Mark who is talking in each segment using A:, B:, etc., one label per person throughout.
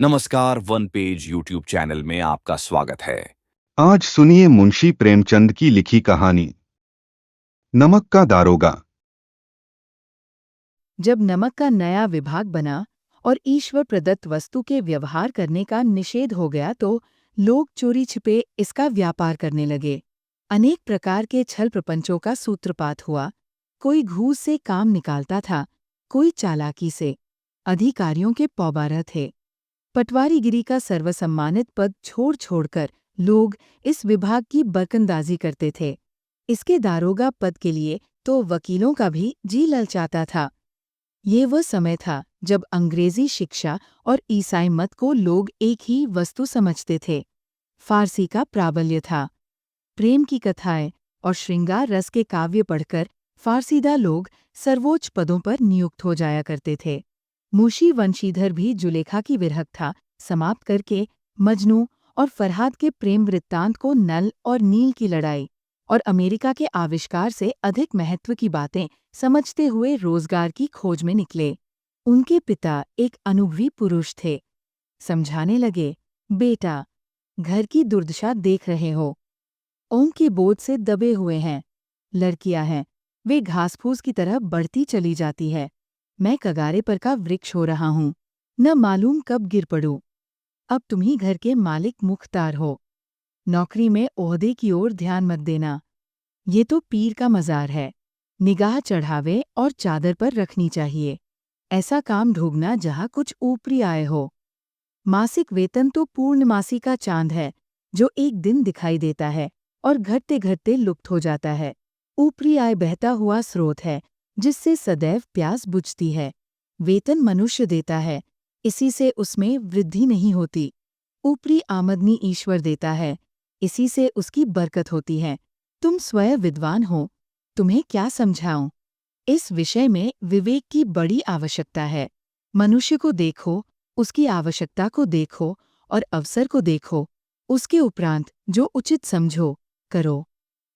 A: नमस्कार, one page YouTube channel में आपका स्वागत है।
B: आज सुनिए मुंशी प्रेमचंद की लिखी कहानी नमक का दारोगा।
C: जब नमक का नया विभाग बना और ईश्वर प्रदत्त वस्तु के व्यवहार करने का निषेध हो गया तो लोग चोरी छिपे इसका व्यापार करने लगे। अनेक प्रकार के छल प्रपंचों का सूत्रपात हुआ। कोई घूस से काम निकालता था, कोई चालाकी से। अधिकारियों के पौबारह थे। पटवारीगिरी का सर्वसम्मानित पद छोड़ छोड़कर लोग इस विभाग की बरकंदाजी करते थे। इसके दारोगा पद के लिए तो वकीलों का भी जी ललचाता था। ये वह समय था जब अंग्रेजी शिक्षा और ईसाई मत को लोग एक ही वस्तु समझते थे। फारसी का प्राबल्य था। प्रेम की कथाएं और श्रृंगार रस के काव्य पढ़कर फारसीदा लोग सर्वोच्च पदों पर नियुक्त हो जाया करते थे। मुंशी वंशीधर भी जुलेखा की विरह था समाप्त करके मजनू और फरहाद के प्रेम वृत्तांत को नल और नील की लड़ाई और अमेरिका के आविष्कार से अधिक महत्व की बातें समझते हुए रोजगार की खोज में निकले। उनके पिता एक अनुभवी पुरुष थे। समझाने लगे, बेटा, घर की दुर्दशा देख रहे हो। ओम के बोझ से दबे हुए हैं। लड़कियां हैं, वे घास-फूस की तरह बढ़ती चली जाती है। मैं कगारे पर का वृक्ष हो रहा हूँ, न मालूम कब गिर पड़ूं। अब तुम ही घर के मालिक मुख्तार हो। नौकरी में ओहदे की ओर ध्यान मत देना। ये तो पीर का मज़ार है। निगाह चढ़ावे और चादर पर रखनी चाहिए। ऐसा काम ढूंढना जहाँ कुछ ऊपरी आय हो। मासिक वेतन तो पूर्णमासी का चांद है, जो एक दिन दिखाई देता है और घटते घटते लुप्त हो जाता है। ऊपरी आय बहता हुआ स्रोत है, जिससे सदैव प्यास बुझती है। वेतन मनुष्य देता है, इसी से उसमें वृद्धि नहीं होती। ऊपरी आमदनी ईश्वर देता है, इसी से उसकी बरकत होती है। तुम स्वयं विद्वान हो, तुम्हें क्या समझाऊं? इस विषय में विवेक की बड़ी आवश्यकता है। मनुष्य को देखो, उसकी आवश्यकता को देखो और अवसर को देखो। उसके उपरांत जो उचित समझो, करो।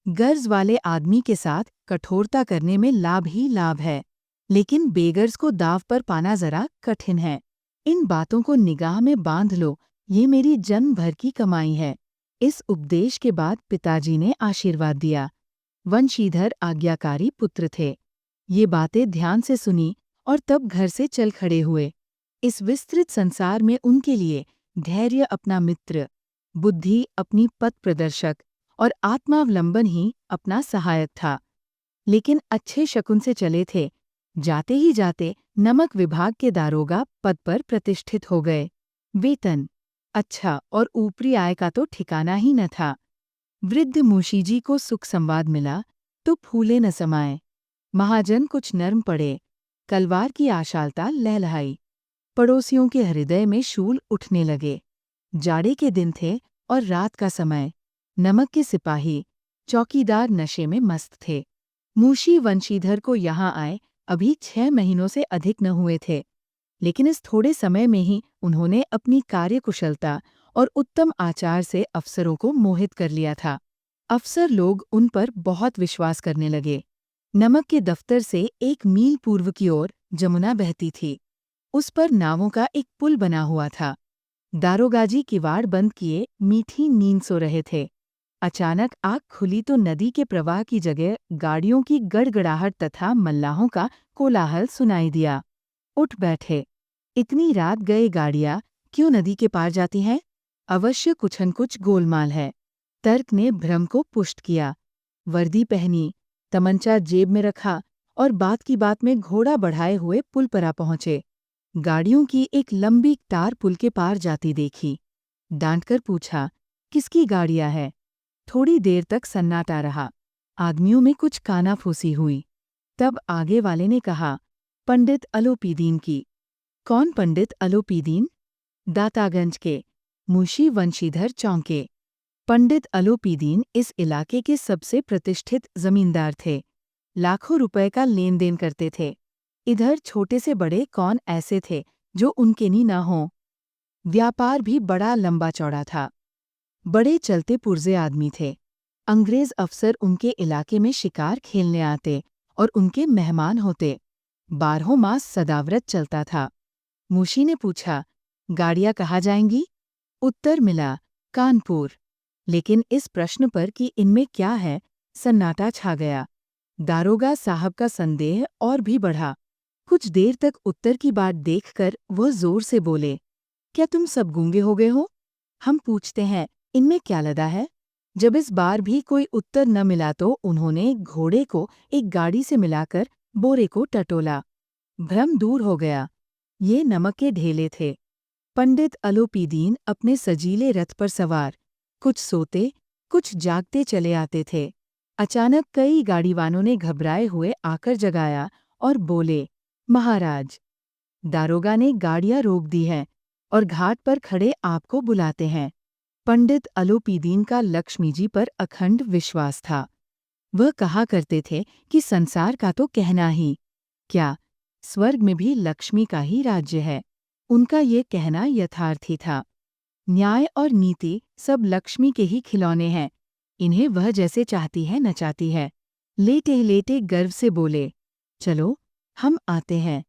C: गर्ज वाले आदमी के साथ कठोरता करने में लाभ ही लाभ है, लेकिन बेगर्ज को दाव पर पाना जरा कठिन है। इन बातों को निगाह में बांध लो, ये मेरी जन्म भर की कमाई है। इस उपदेश के बाद पिताजी ने आशीर्वाद दिया। वंशीधर आज्ञाकारी पुत्र थे। ये बातें ध्यान से सुनी और तब घर से चल खड़े हुए। इस विस्तृत संसार में उनके लिए धैर्य अपना मित्र, बुद्धि अपनी पथ प्रदर्शक और आत्मावलंबन ही अपना सहायक था। लेकिन अच्छे शकुन से चले थे। जाते ही जाते नमक विभाग के दारोगा पद पर प्रतिष्ठित हो गए। वेतन अच्छा और ऊपरी आय का तो ठिकाना ही न था। वृद्ध मुंशीजी को सुख संवाद मिला तो फूले न समाये। महाजन कुछ नर्म पड़े। कलवार की आशालता लहलहाई। पड़ोसियों के हृदय में शूल उठने लगे। जाड़े के दिन थे और रात का समय। नमक के सिपाही, चौकीदार नशे में मस्त थे। मुंशी वंशीधर को यहाँ आए अभी 6 महीनों से अधिक न हुए थे, लेकिन इस थोड़े समय में ही उन्होंने अपनी कार्यकुशलता और उत्तम आचार से अफसरों को मोहित कर लिया था। अफसर लोग उन पर बहुत विश्वास करने लगे। नमक के दफ्तर से 1 मील पूर्व की ओर जमुना बहती थी। उस पर नावों का एक पुल बना हुआ था। दारोगाजी किवाड़ बंद किए मीठी नींद सो रहे थे। अचानक आँख खुली तो नदी के प्रवाह की जगह गाड़ियों की गड़गड़ाहट तथा मल्लाहों का कोलाहल सुनाई दिया। उठ बैठे। इतनी रात गए गाड़ियाँ क्यों नदी के पार जाती हैं? अवश्य कुछ न कुछ गोलमाल है। तर्क ने भ्रम को पुष्ट किया। वर्दी पहनी, तमंचा जेब में रखा और बात की बात में घोड़ा बढ़ाए हुए पुल पर आ पहुंचे। गाड़ियों की एक लंबी तार पुल के पार जाती देखी। डांटकर पूछा, किसकी गाड़ियां है? थोड़ी देर तक सन्नाटा रहा। आदमियों में कुछ कानाफूसी हुई। तब आगे वाले ने कहा, पंडित अलोपीदीन की। कौन पंडित अलोपीदीन? दातागंज के। मुंशी वंशीधर चौंके। पंडित अलोपीदीन इस इलाके के सबसे प्रतिष्ठित जमींदार थे। लाखों रुपए का लेन देन करते थे। इधर छोटे से बड़े कौन ऐसे थे जो उनके नी न हों। व्यापार भी बड़ा लंबा चौड़ा था। बड़े चलते पुर्जे आदमी थे। अंग्रेज अफसर उनके इलाके में शिकार खेलने आते और उनके मेहमान होते। 12 मास सदाव्रत चलता था। मुंशी ने पूछा, गाड़ियां कहाँ जाएंगी? उत्तर मिला, कानपुर। लेकिन इस प्रश्न पर कि इनमें क्या है, सन्नाटा छा गया। दारोगा साहब का संदेह और भी बढ़ा। कुछ देर तक उत्तर की बात देखकर वह जोर से बोले, क्या तुम सब गूंगे हो गए हो? हम पूछते हैं, इनमें क्या लदा है? जब इस बार भी कोई उत्तर न मिला तो उन्होंने घोड़े को एक गाड़ी से मिलाकर बोरे को टटोला। भ्रम दूर हो गया। ये नमक के ढेले थे। पंडित अलोपीदीन अपने सजीले रथ पर सवार, कुछ सोते, कुछ जागते चले आते थे। अचानक कई गाड़ीवानों ने घबराए हुए आकर जगाया और बोले, महाराज, दारोगा ने गाड़ियां रोक दी हैं और घाट पर खड़े आपको बुलाते हैं। पंडित अलोपीदीन का लक्ष्मी जी पर अखंड विश्वास था। वह कहा करते थे कि संसार का तो कहना ही क्या, स्वर्ग में भी लक्ष्मी का ही राज्य है। उनका ये कहना यथार्थी था। न्याय और नीति सब लक्ष्मी के ही खिलौने हैं। इन्हें वह जैसे चाहती है नचाती है। लेटे लेटे गर्व से बोले, चलो हम आते हैं।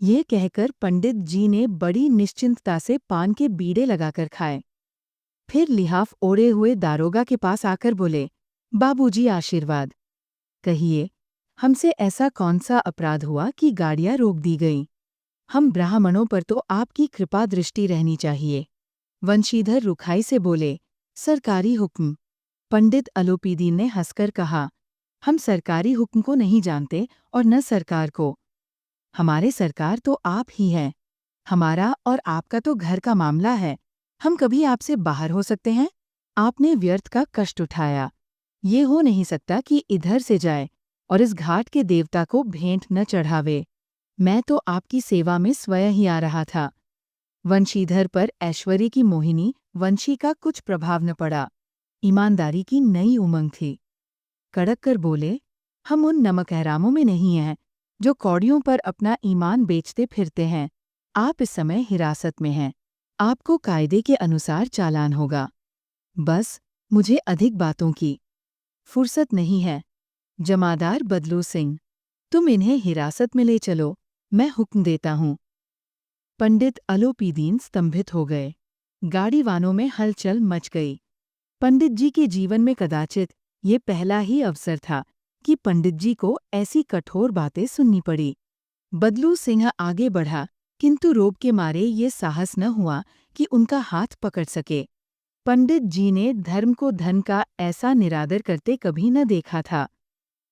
C: ये कहकर पंडित जी ने बड़ी निश्चिंतता से पान के बीड़े लगाकर खाए। फिर लिहाफ ओढ़े हुए दारोगा के पास आकर बोले, बाबूजी आशीर्वाद। कहिए, हमसे ऐसा कौन सा अपराध हुआ कि गाड़ियां रोक दी गईं? हम ब्राह्मणों पर तो आपकी कृपा दृष्टि रहनी चाहिए। वंशीधर रुखाई से बोले, सरकारी हुक्म। पंडित अलोपीदीन ने हंसकर कहा, हम सरकारी हुक्म को नहीं जानते और न सरकार को। हमारे सरकार तो आप ही हैं। हमारा और आपका तो घर का मामला है। हम कभी आपसे बाहर हो सकते हैं? आपने व्यर्थ का कष्ट उठाया। ये हो नहीं सकता कि इधर से जाए और इस घाट के देवता को भेंट न चढ़ावे। मैं तो आपकी सेवा में स्वयं ही आ रहा था। वंशीधर पर ऐश्वर्य की मोहिनी वंशी का कुछ प्रभाव न पड़ा। ईमानदारी की नई उमंग थी। कड़क कर बोले, हम उन नमकहरामों में नहीं हैं जो कौड़ियों पर अपना ईमान बेचते फिरते हैं। आप इस समय हिरासत में हैं। आपको कायदे के अनुसार चालान होगा। बस मुझे अधिक बातों की फुर्सत नहीं है। जमादार बदलू सिंह, तुम इन्हें हिरासत में ले चलो, मैं हुक्म देता हूँ। पंडित अलोपीदीन स्तंभित हो गए। गाड़ीवानों में हलचल मच गई। पंडित जी के जीवन में कदाचित ये पहला ही अवसर था कि पंडित जी को ऐसी कठोर बातें सुननी पड़ी। बदलू सिंह आगे बढ़ा, किंतु रोब के मारे ये साहस न हुआ कि उनका हाथ पकड़ सके। पंडित जी ने धर्म को धन का ऐसा निरादर करते कभी न देखा था।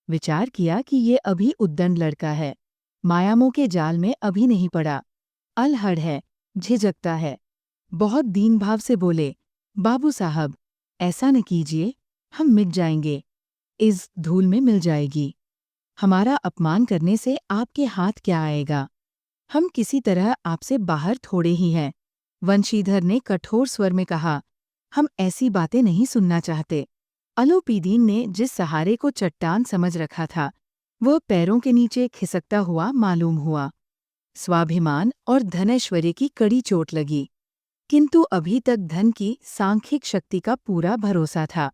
C: विचार किया कि ये अभी उद्दंड लड़का है, मायामों के जाल में अभी नहीं पड़ा, अलहड़ है, झिझकता है। बहुत दीन भाव से बोले, बाबू साहब, ऐसा न कीजिए, हम मिट जाएंगे। इस धूल में मिल जाएगी। हमारा अपमान करने से आपके हाथ क्या आएगा? हम किसी तरह आपसे बाहर थोड़े ही हैं। वंशीधर ने कठोर स्वर में कहा, हम ऐसी बातें नहीं सुनना चाहते। अलोपीदीन ने जिस सहारे को चट्टान समझ रखा था, वह पैरों के नीचे खिसकता हुआ मालूम हुआ। स्वाभिमान और धनैश्वर्य की कड़ी चोट लगी, किंतु अभी तक धन की सांख्यिक शक्ति का पूरा भरोसा था।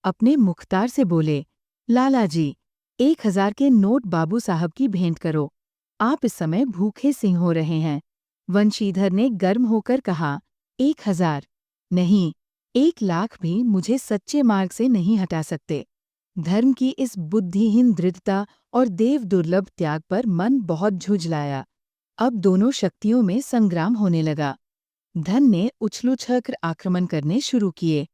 C: अपने मुख्तार से बोले, लाला जी, 1000 के नोट बाबू साहब की भेंट करो। आप इस समय भूखे सिंह हो रहे हैं। वंशीधर ने गर्म होकर कहा, 1000 नहीं, 1,00,000 भी मुझे सच्चे मार्ग से नहीं हटा सकते। धर्म की इस बुद्धिहीन दृढ़ता और देव दुर्लभ त्याग पर मन बहुत झुंझलाया। अब दोनों शक्तियों में संग्राम होने लगा। धन ने उछलूछकर आक्रमण करने शुरू किए।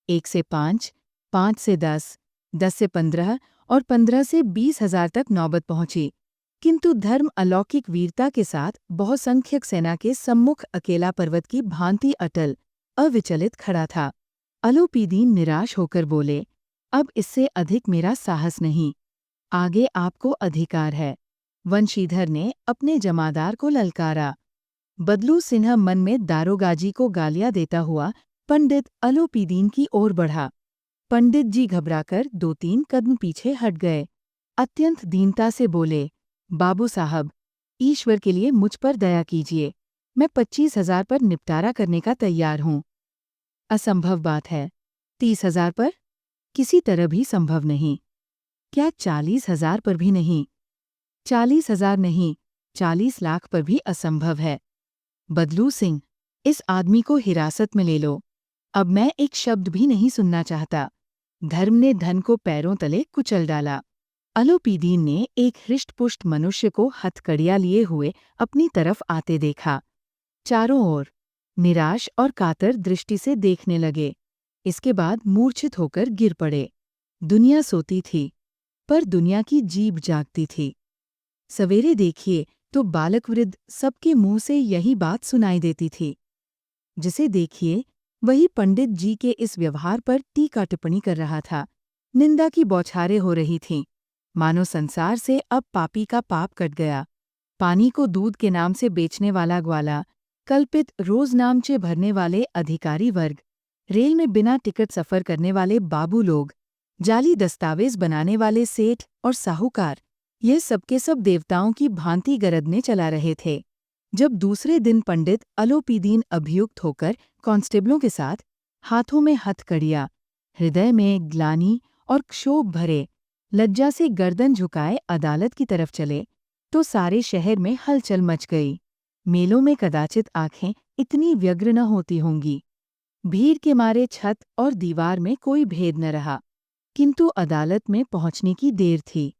C: 1 से 5, 5 से 10, 10 से 15 और 15 से 20,000 तक नौबत पहुंची। किंतु धर्म अलौकिक वीरता के साथ बहुसंख्यक सेना के सम्मुख अकेला पर्वत की भांति अटल, अविचलित खड़ा था। अलोपीदीन निराश होकर बोले, अब इससे अधिक मेरा साहस नहीं। आगे आपको अधिकार है। वंशीधर ने अपने जमादार को ललकारा। बदलू सिन्हा मन में दारोगाजी को गालियां देता हुआ पंडित अलोपीदीन की ओर बढ़ा। पंडित जी घबराकर 2-3 कदम पीछे हट गए। अत्यंत दीनता से बोले, बाबू साहब, ईश्वर के लिए मुझ पर दया कीजिए। मैं 25,000 पर निपटारा करने का तैयार हूँ। असंभव बात है। 30,000 पर? किसी तरह भी संभव नहीं। क्या 40,000 पर भी नहीं? 40,000 नहीं, 40 लाख पर भी असंभव है। बदलू सिंह, इस आदमी को हिरासत में ले लो। अब मैं एक शब्द भी नहीं सुनना चाहता। धर्म ने धन को पैरों तले कुचल डाला। अलोपीदीन ने एक हृष्टपुष्ट मनुष्य को हथकड़ियाँ लिए हुए अपनी तरफ आते देखा। चारों ओर निराश और कातर दृष्टि से देखने लगे। इसके बाद मूर्छित होकर गिर पड़े। दुनिया सोती थी, पर दुनिया की जीभ जागती थी। सवेरे देखिए तो बालक वृद्ध सबके मुंह से यही बात सुनाई देती थी। जिसे देखिए वही पंडित जी के इस व्यवहार पर टीका टिप्पणी कर रहा था। निंदा की बौछारें हो रही थीं। मानो संसार से अब पापी का पाप कट गया। पानी को दूध के नाम से बेचने वाला ग्वाला, कल्पित रोजनामचे भरने वाले अधिकारी वर्ग, रेल में बिना टिकट सफर करने वाले बाबू लोग, जाली दस्तावेज बनाने वाले सेठ और साहूकार, ये सबके सब देवताओं की भांति गरजने चला रहे थे। जब दूसरे दिन पंडित अलोपीदीन अभियुक्त होकर कांस्टेबलों के साथ हाथों में हथकड़ियाँ, हृदय में ग्लानि और क्षोभ भरे, लज्जा से गर्दन झुकाए अदालत की तरफ चले, तो सारे शहर में हलचल मच गई। मेलों में कदाचित आंखें इतनी व्यग्र न होती होंगी। भीड़ के मारे छत और दीवार में कोई भेद न रहा, किंतु अदालत में पहुंचने की देर थी।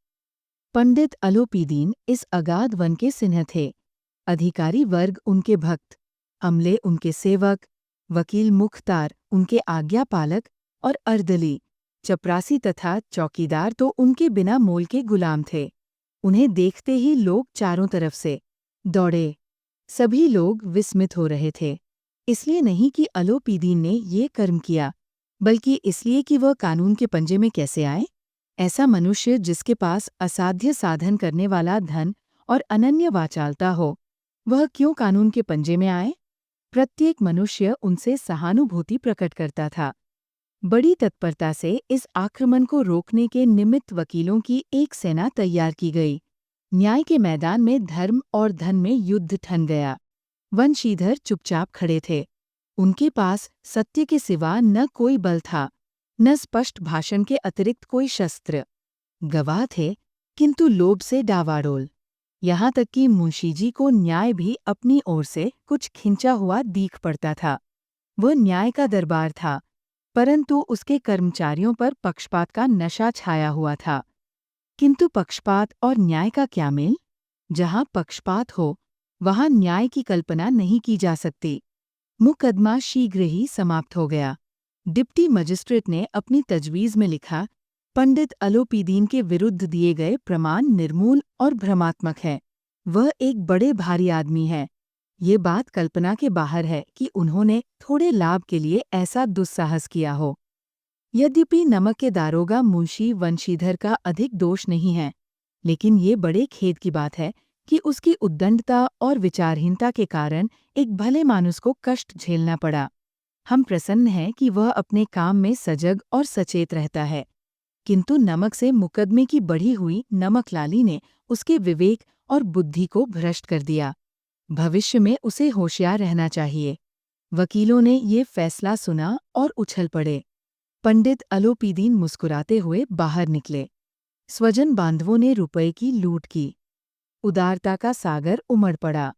C: पंडित अलोपीदीन इस अगाध वन के सिंह थे। अधिकारी वर्ग उनके भक्त, अमले उनके सेवक, वकील मुख्तार उनके आज्ञापालक और अर्दली, चपरासी तथा चौकीदार तो उनके बिना मोल के गुलाम थे। उन्हें देखते ही लोग चारों तरफ से दौड़े। सभी लोग विस्मित हो रहे थे, इसलिए नहीं कि अलोपीदीन ने ये कर्म किया, बल्कि इसलिए कि वह कानून के पंजे में कैसे आए। ऐसा मनुष्य जिसके पास असाध्य साधन करने वाला धन और अनन्य वाचालता हो, वह क्यों कानून के पंजे में आए? प्रत्येक मनुष्य उनसे सहानुभूति प्रकट करता था। बड़ी तत्परता से इस आक्रमण को रोकने के निमित्त वकीलों की एक सेना तैयार की गई। न्याय के मैदान में धर्म और धन में युद्ध ठन गया। वंशीधर चुपचाप खड़े थे। उनके पास सत्य के सिवा न कोई बल था, न स्पष्ट भाषण के अतिरिक्त कोई शस्त्र। गवाह थे, किंतु लोभ से डावाडोल। यहाँ तक कि मुंशी जी को न्याय भी अपनी ओर से कुछ खिंचा हुआ दीख पड़ता था। वह न्याय का दरबार था, परंतु उसके कर्मचारियों पर पक्षपात का नशा छाया हुआ था। किंतु पक्षपात और न्याय का क्या मेल? जहाँ पक्षपात हो, वहाँ न्याय की कल्पना नहीं की जा सकती। मुकदमा शीघ्र ही समाप्त हो गया। डिप्टी मजिस्ट्रेट ने अपनी तजवीज़ में लिखा, पंडित अलोपीदीन के विरुद्ध दिए गए प्रमाण निर्मूल और भ्रमात्मक है। वह एक बड़े भारी आदमी है। ये बात कल्पना के बाहर है कि उन्होंने थोड़े लाभ के लिए ऐसा दुस्साहस किया हो। यद्यपि नमक के दारोगा मुंशी वंशीधर का अधिक दोष नहीं है, लेकिन ये बड़े खेद की बात है कि उसकी उद्दंडता और विचारहीनता के कारण एक भले मानुस को कष्ट झेलना पड़ा। हम प्रसन्न हैं कि वह अपने काम में सजग और सचेत रहता है, किंतु नमक से मुकदमे की बढ़ी हुई नमकलाली ने उसके विवेक और बुद्धि को भ्रष्ट कर दिया। भविष्य में उसे होशियार रहना चाहिए। वकीलों ने ये फैसला सुना और उछल पड़े। पंडित अलोपीदीन मुस्कुराते हुए बाहर निकले। स्वजन बांधवों ने रुपए की लूट की। उदारता का सागर उमड़ पड़ा।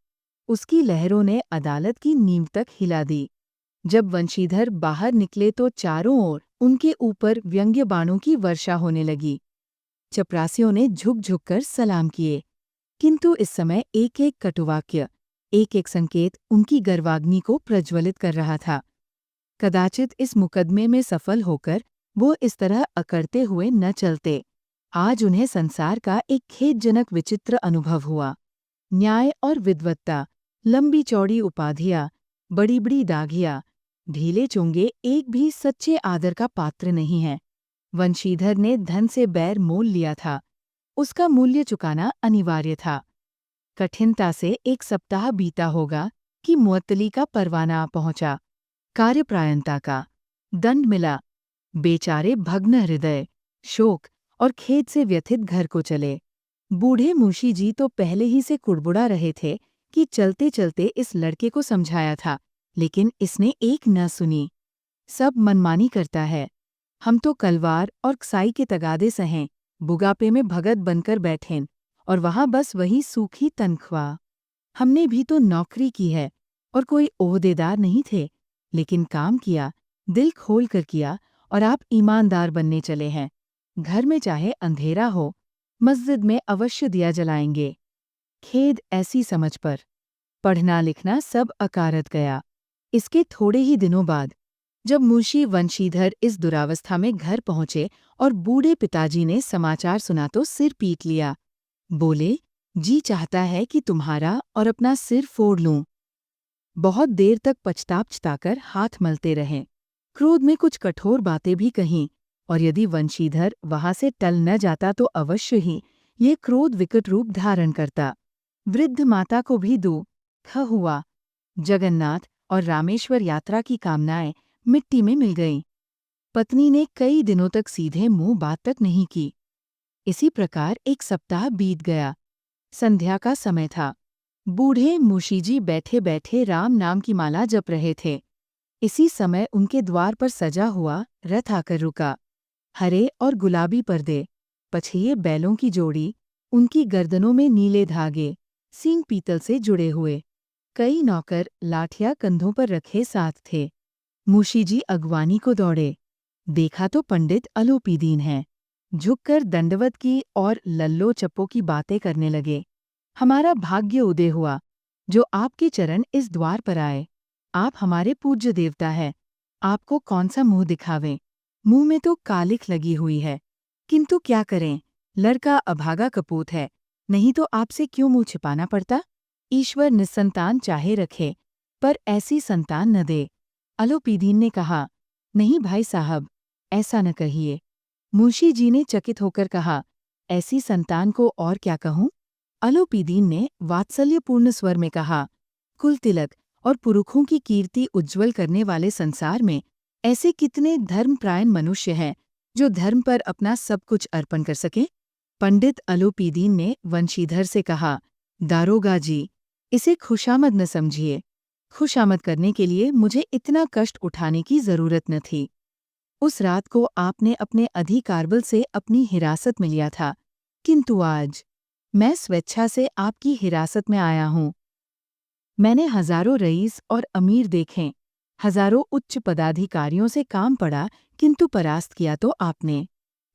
C: उसकी लहरों ने अदालत की नींव तक हिला दी। जब वंशीधर बाहर निकले तो चारों ओर उनके ऊपर व्यंग्य बाणों की वर्षा होने लगी। चपरासियों ने झुक-झुक कर सलाम किए, किंतु इस समय एक-एक कटुवाक्य, एक-एक संकेत उनकी गर्वाग्नि को प्रज्वलित कर रहा था। कदाचित इस मुकदमे में सफल होकर वो इस तरह अकड़ते हुए न चलते। आज उन्हें संसार का एक खेदजनक विचित्र अनुभव हुआ। न्याय और विद्वत्ता, लंबी चौड़ी उपाधियाँ, बड़ी-बड़ी दागियाँ, ढीले चोंगे एक भी सच्चे आदर का पात्र नहीं है। वंशीधर ने धन से बैर मोल लिया था। उसका मूल्य चुकाना अनिवार्य था। कठिनता से एक सप्ताह बीता होगा कि मुअत्तली का परवाना आ पहुंचा। कार्यप्रायणता का दंड मिला। बेचारे भग्न हृदय, शोक और खेद से व्यथित घर को चले। बूढ़े मुंशी जी तो पहले ही से कुड़बुड़ा रहे थे कि चलते चलते इस लड़के को समझाया था, लेकिन इसने एक न सुनी। सब मनमानी करता है। हम तो कलवार और कसाई के तगादे सहें, बुगापे में भगत बनकर बैठें, और वहाँ बस वही सूखी तनख्वाह। हमने भी तो नौकरी की है, और कोई ओहदेदार नहीं थे, लेकिन काम किया, दिल खोल कर किया और आप ईमानदार बनने चले हैं। घर में चाहे अंधेरा हो, मस्जिद में अवश्य दिया जलाएंगे। खेद ऐसी समझ पर। पढ़ना लिखना सब अकारत गया। इसके थोड़े ही दिनों बाद जब मुंशी वंशीधर इस दुरावस्था में घर पहुंचे और बूढ़े पिताजी ने समाचार सुना तो सिर पीट लिया। बोले, जी चाहता है कि तुम्हारा और अपना सिर फोड़ लूं। बहुत देर तक पछताकर हाथ मलते रहे। क्रोध में कुछ कठोर बातें भी कहीं, और यदि वंशीधर वहां से टल न जाता तो अवश्य ही ये क्रोध विकट रूप धारण करता। वृद्ध माता को भी दुख हुआ। जगन्नाथ और रामेश्वर यात्रा की कामनाएं मिट्टी में मिल गईं। पत्नी ने कई दिनों तक सीधे मुंह बात तक नहीं की। इसी प्रकार एक सप्ताह बीत गया। संध्या का समय था। बूढ़े मुशीजी बैठे बैठे राम नाम की माला जप रहे थे। इसी समय उनके द्वार पर सजा हुआ रथ आकर रुका। हरे और गुलाबी पर्दे, पछिए बैलों की जोड़ी, उनकी गर्दनों में नीले धागे, सींग पीतल से जुड़े हुए। कई नौकर लाठियां कंधों पर रखे साथ थे। मुशीजी अगवानी को दौड़े। देखा तो पंडित अलोपीदीन हैं। झुककर दंडवत की और लल्लो चप्पो की बातें करने लगे। हमारा भाग्य उदय हुआ जो आपके चरण इस द्वार पर आए। आप हमारे पूज्य देवता है। आपको कौन सा मुंह दिखावें? मुंह में तो कालिख लगी हुई है, किंतु क्या करें, लड़का अभागा कपूत है, नहीं तो आपसे क्यों मुंह छिपाना पड़ता? ईश्वर निस्संतान चाहे रखे, पर ऐसी संतान न दे। अलोपीदीन ने कहा, नहीं भाई साहब, ऐसा न कहिए। मुंशी जी ने चकित होकर कहा, ऐसी संतान को और क्या कहूं? अलोपीदीन ने वात्सल्यपूर्ण स्वर में कहा, कुल तिलक और पुरुखों की कीर्ति उज्ज्वल करने वाले संसार में ऐसे कितने धर्मप्रायण मनुष्य हैं जो धर्म पर अपना सब कुछ अर्पण कर सकें? पंडित अलोपीदीन ने वंशीधर से कहा, दारोगा जी, इसे खुशामद न समझिए। खुशामद करने के लिए मुझे इतना कष्ट उठाने की जरूरत न थी। उस रात को आपने अपने अधिकारबल से अपनी हिरासत में लिया था, किंतु आज मैं स्वेच्छा से आपकी हिरासत में आया हूँ। मैंने हजारों रईस और अमीर देखे, हजारों उच्च पदाधिकारियों से काम पड़ा, किंतु परास्त किया तो आपने।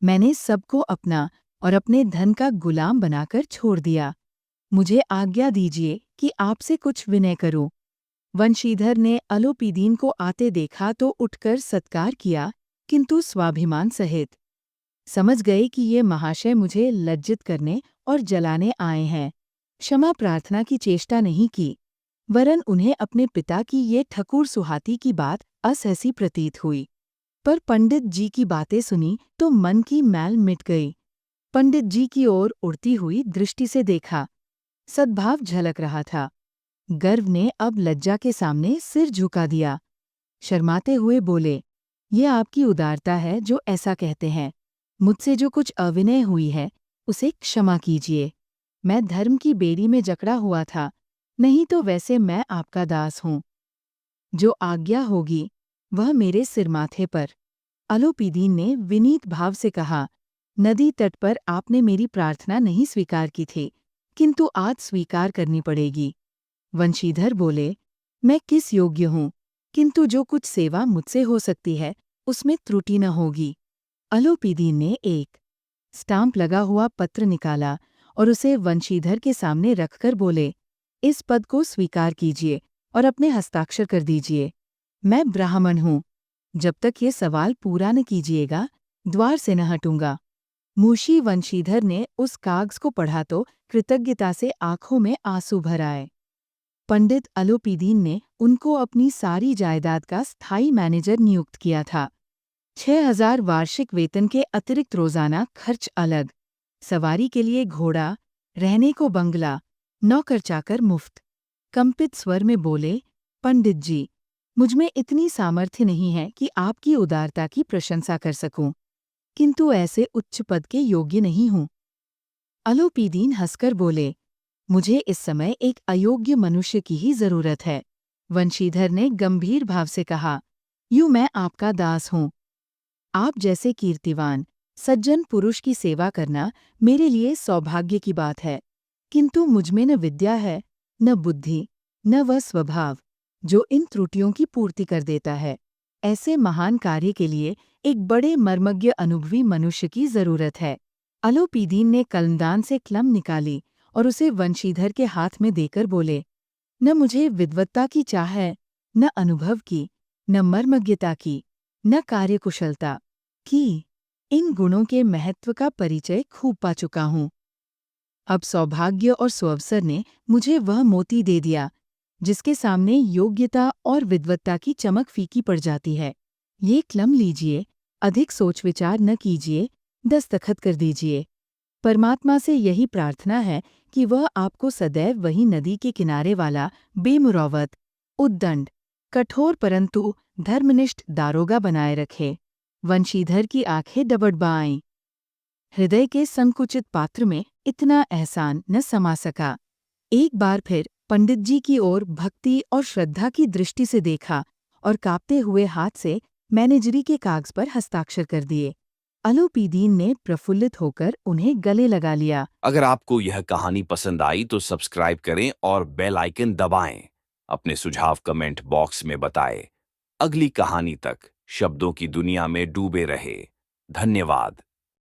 C: मैंने सबको अपना और अपने धन का गुलाम बनाकर छोड़ दिया। मुझे आज्ञा दीजिए कि आपसे कुछ विनय करूं। वंशीधर ने अलोपीदीन को आते देखा तो उठकर सत्कार किया, किंतु स्वाभिमान सहित। समझ गए कि ये महाशय मुझे लज्जित करने और जलाने आए हैं। क्षमा प्रार्थना की चेष्टा नहीं की, वरन उन्हें अपने पिता की ये ठकुर सुहाती की बात असहसी प्रतीत हुई। पर पंडित जी की बातें सुनी तो मन की मैल मिट गई। पंडित जी की ओर उड़ती हुई दृष्टि से देखा। सद्भाव झलक रहा था। गर्व ने अब लज्जा के सामने सिर झुका दिया। शर्माते हुए बोले, ये आपकी उदारता है जो ऐसा कहते हैं। मुझसे जो कुछ अविनय हुई है उसे क्षमा कीजिए। मैं धर्म की बेड़ी में जकड़ा हुआ था, नहीं तो वैसे मैं आपका दास हूँ। जो आज्ञा होगी वह मेरे सिरमाथे पर। अलोपीदीन ने विनीत भाव से कहा, नदी तट पर आपने मेरी प्रार्थना नहीं स्वीकार की थी, किंतु आज स्वीकार करनी पड़ेगी। वंशीधर बोले, मैं किस योग्य हूँ, किंतु जो कुछ सेवा मुझसे हो सकती है उसमें त्रुटि न होगी। अलोपीदीन ने एक स्टाम्प लगा हुआ पत्र निकाला और उसे वंशीधर के सामने रखकर बोले, इस पद को स्वीकार कीजिए और अपने हस्ताक्षर कर दीजिए। मैं ब्राह्मण हूँ। जब तक ये सवाल पूरा न कीजिएगा, द्वार से न हटूंगा। मुंशी वंशीधर ने उस कागज को पढ़ा तो कृतज्ञता से आंखों में आंसू भर आए। पंडित अलोपीदीन ने उनको अपनी सारी जायदाद का स्थायी मैनेजर नियुक्त किया था। 6,000 वार्षिक वेतन के अतिरिक्त रोजाना खर्च अलग, सवारी के लिए घोड़ा, रहने को बंगला, नौकर चाकर मुफ्त। कंपित स्वर में बोले, पंडित जी, मुझमें इतनी सामर्थ्य नहीं है कि आपकी उदारता की प्रशंसा कर सकूं, किंतु ऐसे उच्च पद के योग्य नहीं हूं। अलोपीदीन हंसकर बोले, मुझे इस समय एक अयोग्य मनुष्य की ही जरूरत है। वंशीधर ने गंभीर भाव से कहा, यूं मैं आपका दास हूं। आप जैसे कीर्तिवान सज्जन पुरुष की सेवा करना मेरे लिए सौभाग्य की बात है, किंतु मुझमें न विद्या है, न बुद्धि, न वह स्वभाव जो इन त्रुटियों की पूर्ति कर देता है। ऐसे महान कार्य के लिए एक बड़े मर्मज्ञ अनुभवी मनुष्य की जरूरत है। अलोपीदीन ने कलमदान से कलम निकाली और उसे वंशीधर के हाथ में देकर बोले, न मुझे विद्वत्ता की चाह है, न अनुभव की, न मर्मज्ञता की, न कार्यकुशलता की। इन गुणों के महत्व का परिचय खूब पा चुका हूँ। अब सौभाग्य और सुअवसर ने मुझे वह मोती दे दिया जिसके सामने योग्यता और विद्वत्ता की चमक फीकी पड़ जाती है। ये कलम लीजिए, अधिक सोच विचार न कीजिए, दस्तखत कर दीजिए। परमात्मा से यही प्रार्थना है कि वह आपको सदैव वही नदी के किनारे वाला बेमुरौवत, उद्दंड, कठोर परंतु धर्मनिष्ठ दारोगा बनाए रखे। वंशीधर की आंखें डबडबाईं। हृदय के संकुचित पात्र में इतना एहसान न समा सका। एक बार फिर पंडित जी की ओर भक्ति और श्रद्धा की दृष्टि से देखा और कांपते हुए हाथ से मैनेजरी के कागज पर हस्ताक्षर कर दिए। अलोपीदीन ने प्रफुल्लित होकर उन्हें गले लगा लिया।
A: अगर आपको यह कहानी पसंद आई तो सब्सक्राइब करें और बेल आइकन दबाएं। अपने सुझाव कमेंट बॉक्स में बताएं। अगली कहानी तक शब्दों की दुनिया में डूबे रहे। धन्यवाद।